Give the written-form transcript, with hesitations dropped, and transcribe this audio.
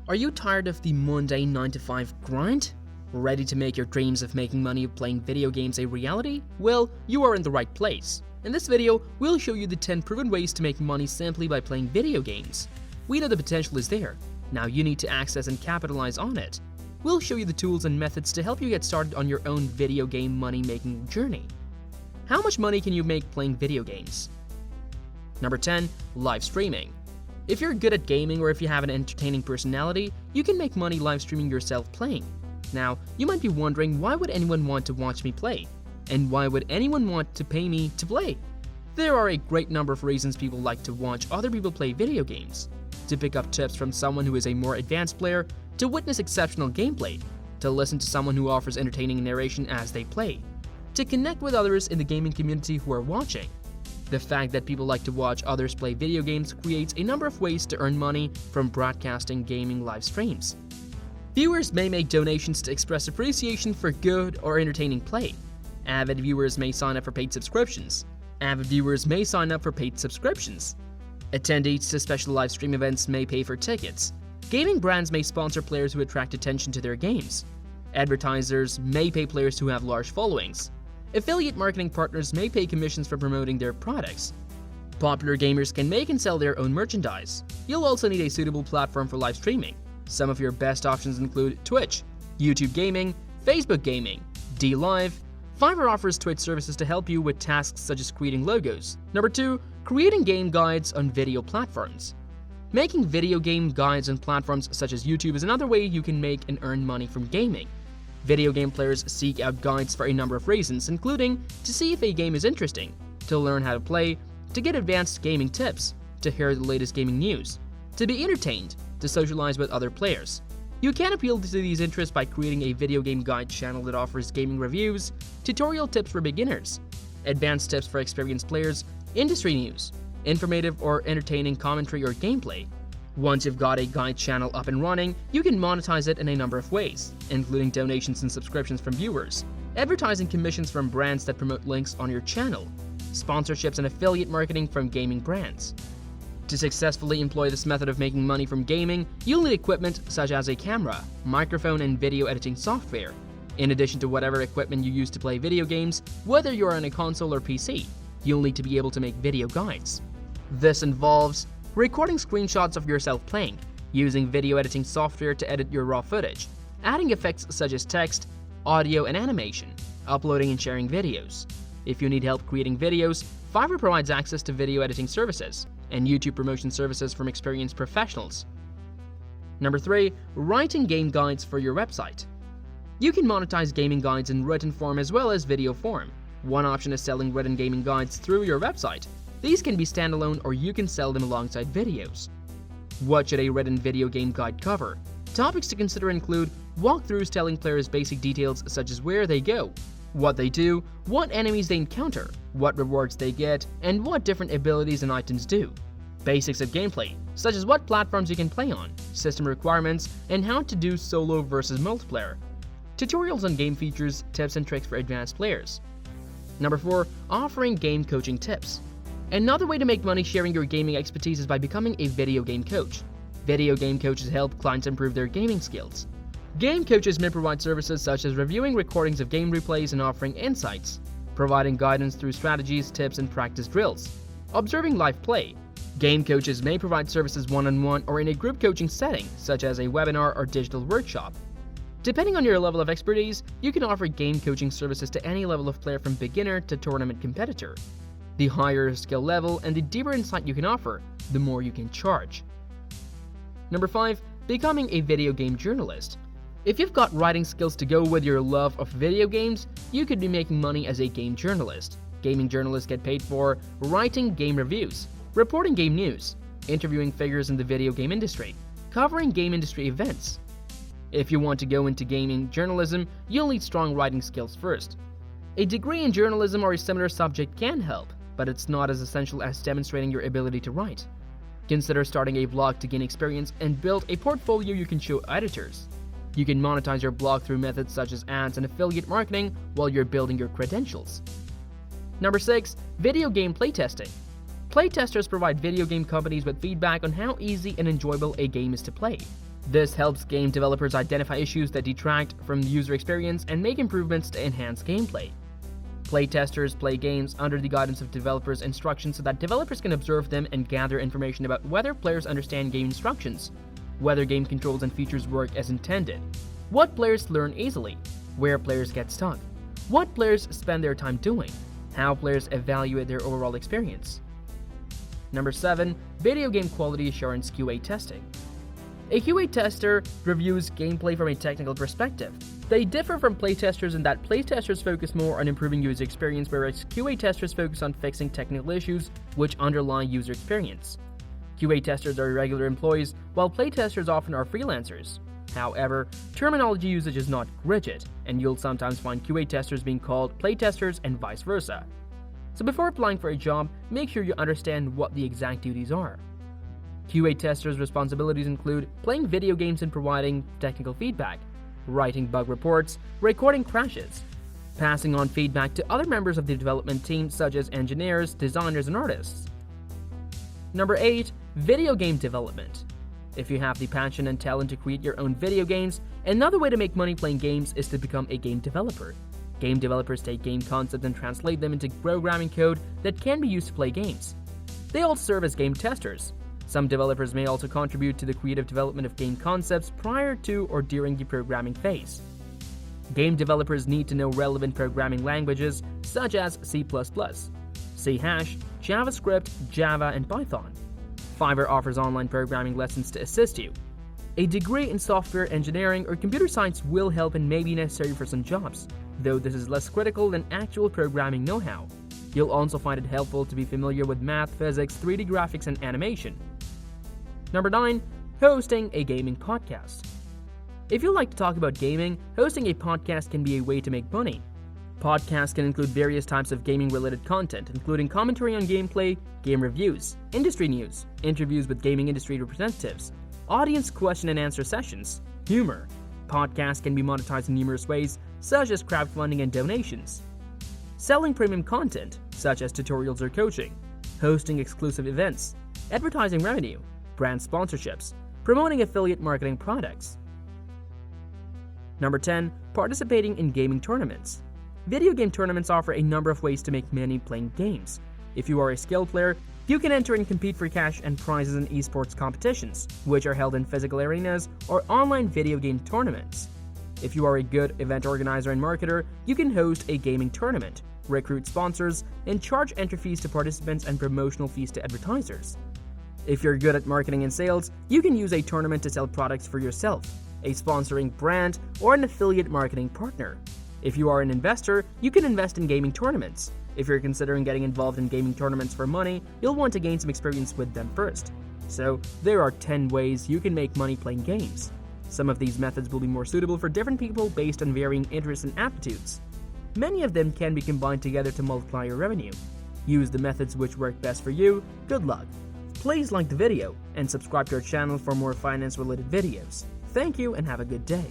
Are you tired of the mundane 9-to-5 grind? Ready to make your dreams of making money playing video games a reality? Well, you are in the right place. In this video, we'll show you the 10 proven ways to make money simply by playing video games. We know the potential is there. Now you need to access and capitalize on it. We'll show you the tools and methods to help you get started on your own video game money-making journey. How much money can you make playing video games? Number 10. Live streaming. If you're good at gaming or if you have an entertaining personality, you can make money live streaming yourself playing. Now, you might be wondering, why would anyone want to watch me play? And why would anyone want to pay me to play? There are a great number of reasons people like to watch other people play video games. To pick up tips from someone who is a more advanced player, to witness exceptional gameplay, to listen to someone who offers entertaining narration as they play, to connect with others in the gaming community who are watching. The fact that people like to watch others play video games creates a number of ways to earn money from broadcasting gaming live streams. Viewers may make donations to express appreciation for good or entertaining play. Avid viewers may sign up for paid subscriptions. Attendees to special live stream events may pay for tickets. Gaming brands may sponsor players who attract attention to their games. Advertisers may pay players who have large followings. Affiliate marketing partners may pay commissions for promoting their products. Popular gamers can make and sell their own merchandise. You'll also need a suitable platform for live streaming. Some of your best options include Twitch, YouTube Gaming, Facebook Gaming, DLive. Fiverr offers Twitch services to help you with tasks such as creating logos. Number 2. Creating game guides on video platforms. Making video game guides on platforms such as YouTube is another way you can make and earn money from gaming. Video game players seek out guides for a number of reasons, including to see if a game is interesting, to learn how to play, to get advanced gaming tips, to hear the latest gaming news, to be entertained, to socialize with other players. You can appeal to these interests by creating a video game guide channel that offers gaming reviews, tutorial tips for beginners, advanced tips for experienced players, industry news, informative or entertaining commentary or gameplay. Once you've got a guide channel up and running, you can monetize it in a number of ways, including donations and subscriptions from viewers, advertising commissions from brands that promote links on your channel, sponsorships and affiliate marketing from gaming brands. To successfully employ this method of making money from gaming, you'll need equipment such as a camera, microphone, and video editing software. In addition to whatever equipment you use to play video games, whether you're on a console or PC, you'll need to be able to make video guides. This involves recording screenshots of yourself playing, using video editing software to edit your raw footage, adding effects such as text, audio, and animation, uploading and sharing videos. If you need help creating videos, Fiverr provides access to video editing services and YouTube promotion services from experienced professionals. Number 3. Writing game guides for your website. You can monetize gaming guides in written form as well as video form. One option is selling written gaming guides through your website. These can be standalone or you can sell them alongside videos. What should a written video game guide cover? Topics to consider include walkthroughs telling players basic details such as where they go, what they do, what enemies they encounter, what rewards they get, and what different abilities and items do. Basics of gameplay, such as what platforms you can play on, system requirements, and how to do solo versus multiplayer. Tutorials on game features, tips and tricks for advanced players. Number 4. Offering game coaching tips. Another way to make money sharing your gaming expertise is by becoming a video game coach. Video game coaches help clients improve their gaming skills. Game coaches may provide services such as reviewing recordings of game replays and offering insights, providing guidance through strategies, tips, and practice drills, observing live play. Game coaches may provide services one-on-one or in a group coaching setting, such as a webinar or digital workshop. Depending on your level of expertise, you can offer game coaching services to any level of player from beginner to tournament competitor. The higher your skill level and the deeper insight you can offer, the more you can charge. Number 5. Becoming a video game journalist. If you've got writing skills to go with your love of video games, you could be making money as a game journalist. Gaming journalists get paid for writing game reviews, reporting game news, interviewing figures in the video game industry, covering game industry events. If you want to go into gaming journalism, you'll need strong writing skills first. A degree in journalism or a similar subject can help, but it's not as essential as demonstrating your ability to write. Consider starting a blog to gain experience and build a portfolio you can show editors. You can monetize your blog through methods such as ads and affiliate marketing while you're building your credentials. Number 6. Video game playtesting. Playtesters provide video game companies with feedback on how easy and enjoyable a game is to play. This helps game developers identify issues that detract from the user experience and make improvements to enhance gameplay. Playtesters play games under the guidance of developers' instructions so that developers can observe them and gather information about whether players understand game instructions, whether game controls and features work as intended, what players learn easily, where players get stuck, what players spend their time doing, how players evaluate their overall experience. Number 7. Video game quality assurance QA testing. A QA tester reviews gameplay from a technical perspective. They differ from playtesters in that playtesters focus more on improving user experience, whereas QA testers focus on fixing technical issues which underlie user experience. QA testers are regular employees, while playtesters often are freelancers. However, terminology usage is not rigid, and you'll sometimes find QA testers being called playtesters and vice versa. So before applying for a job, make sure you understand what the exact duties are. QA testers' responsibilities include playing video games and providing technical feedback, writing bug reports, recording crashes, passing on feedback to other members of the development team such as engineers, designers, and artists. Number 8. Video game development. If you have the passion and talent to create your own video games, another way to make money playing games is to become a game developer. Game developers take game concepts and translate them into programming code that can be used to play games. They also serve as game testers. Some developers may also contribute to the creative development of game concepts prior to or during the programming phase. Game developers need to know relevant programming languages such as C++, C#, JavaScript, Java, and Python. Fiverr offers online programming lessons to assist you. A degree in software engineering or computer science will help and may be necessary for some jobs, though this is less critical than actual programming know-how. You'll also find it helpful to be familiar with math, physics, 3D graphics, and animation. Number 9. Hosting a gaming podcast. If you like to talk about gaming, hosting a podcast can be a way to make money. Podcasts can include various types of gaming-related content, including commentary on gameplay, game reviews, industry news, interviews with gaming industry representatives, audience question and answer sessions, humor. Podcasts can be monetized in numerous ways, such as crowdfunding and donations. Selling premium content, such as tutorials or coaching, hosting exclusive events, advertising revenue, brand sponsorships, promoting affiliate marketing products. Number 10. Participating in gaming tournaments. Video game tournaments offer a number of ways to make money playing games. If you are a skilled player, you can enter and compete for cash and prizes in esports competitions, which are held in physical arenas or online video game tournaments. If you are a good event organizer and marketer, you can host a gaming tournament, recruit sponsors, and charge entry fees to participants and promotional fees to advertisers. If you're good at marketing and sales, you can use a tournament to sell products for yourself, a sponsoring brand, or an affiliate marketing partner. If you are an investor, you can invest in gaming tournaments. If you're considering getting involved in gaming tournaments for money, you'll want to gain some experience with them first. So, there are 10 ways you can make money playing games. Some of these methods will be more suitable for different people based on varying interests and aptitudes. Many of them can be combined together to multiply your revenue. Use the methods which work best for you. Good luck! Please like the video and subscribe to our channel for more finance-related videos. Thank you and have a good day.